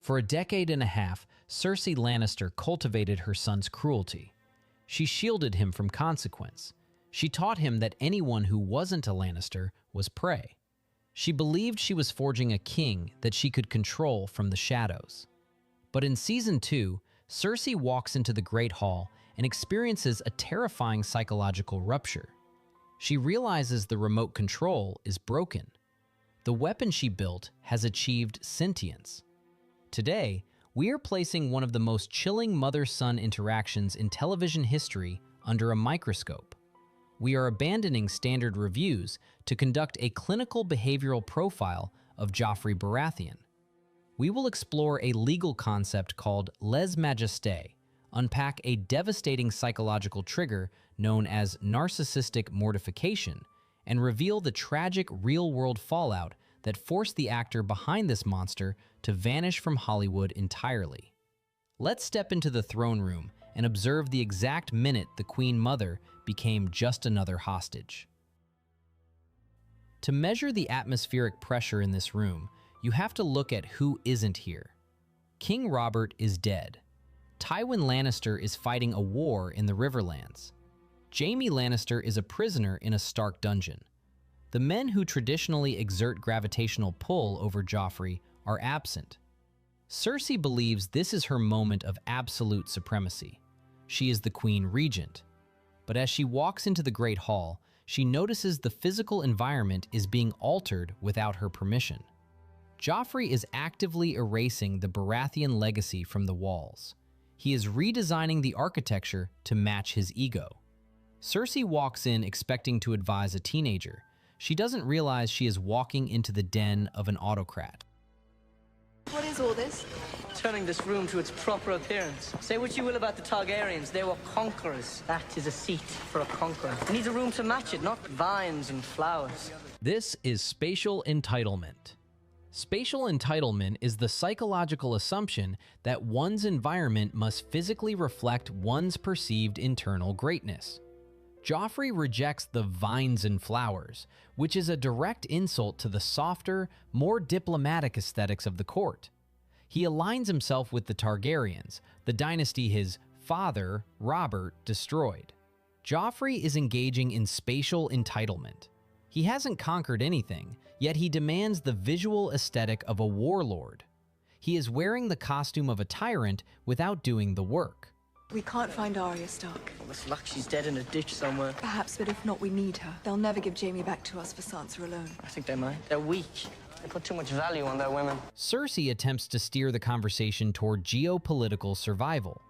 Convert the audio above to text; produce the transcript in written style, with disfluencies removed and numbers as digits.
For a decade and a half, Cersei Lannister cultivated her son's cruelty. She shielded him from consequence. She taught him that anyone who wasn't a Lannister was prey. She believed she was forging a king that she could control from the shadows. But in Season 2, Cersei walks into the Great Hall and experiences a terrifying psychological rupture. She realizes the remote control is broken. The weapon she built has achieved sentience. Today, we are placing one of the most chilling mother-son interactions in television history under a microscope. We are abandoning standard reviews to conduct a clinical behavioral profile of Joffrey Baratheon. We will explore a legal concept called lèse-majesté, unpack a devastating psychological trigger known as narcissistic mortification, and reveal the tragic real-world fallout that forced the actor behind this monster to vanish from Hollywood entirely. Let's step into the throne room and observe the exact minute the Queen Mother became just another hostage. To measure the atmospheric pressure in this room, you have to look at who isn't here. King Robert is dead. Tywin Lannister is fighting a war in the Riverlands. Jaime Lannister is a prisoner in a Stark dungeon. The men who traditionally exert gravitational pull over Joffrey are absent. Cersei believes this is her moment of absolute supremacy. She is the Queen Regent. But as she walks into the Great Hall, she notices the physical environment is being altered without her permission. Joffrey is actively erasing the Baratheon legacy from the walls. He is redesigning the architecture to match his ego. Cersei walks in expecting to advise a teenager. She doesn't realize she is walking into the den of an autocrat. What is all this? Turning this room to its proper appearance. Say what you will about the Targaryens, they were conquerors. That is a seat for a conqueror. It needs a room to match it, not vines and flowers. This is spatial entitlement. Spatial entitlement is the psychological assumption that one's environment must physically reflect one's perceived internal greatness. Joffrey rejects the vines and flowers, which is a direct insult to the softer, more diplomatic aesthetics of the court. He aligns himself with the Targaryens, the dynasty his father, Robert, destroyed. Joffrey is engaging in spatial entitlement. He hasn't conquered anything, yet he demands the visual aesthetic of a warlord. He is wearing the costume of a tyrant without doing the work. We can't find Arya Stark. Well, it's like she's dead in a ditch somewhere. Perhaps, but if not, we need her. They'll never give Jaime back to us for Sansa alone. I think they might. They're weak. They put too much value on their women. Cersei attempts to steer the conversation toward geopolitical survival.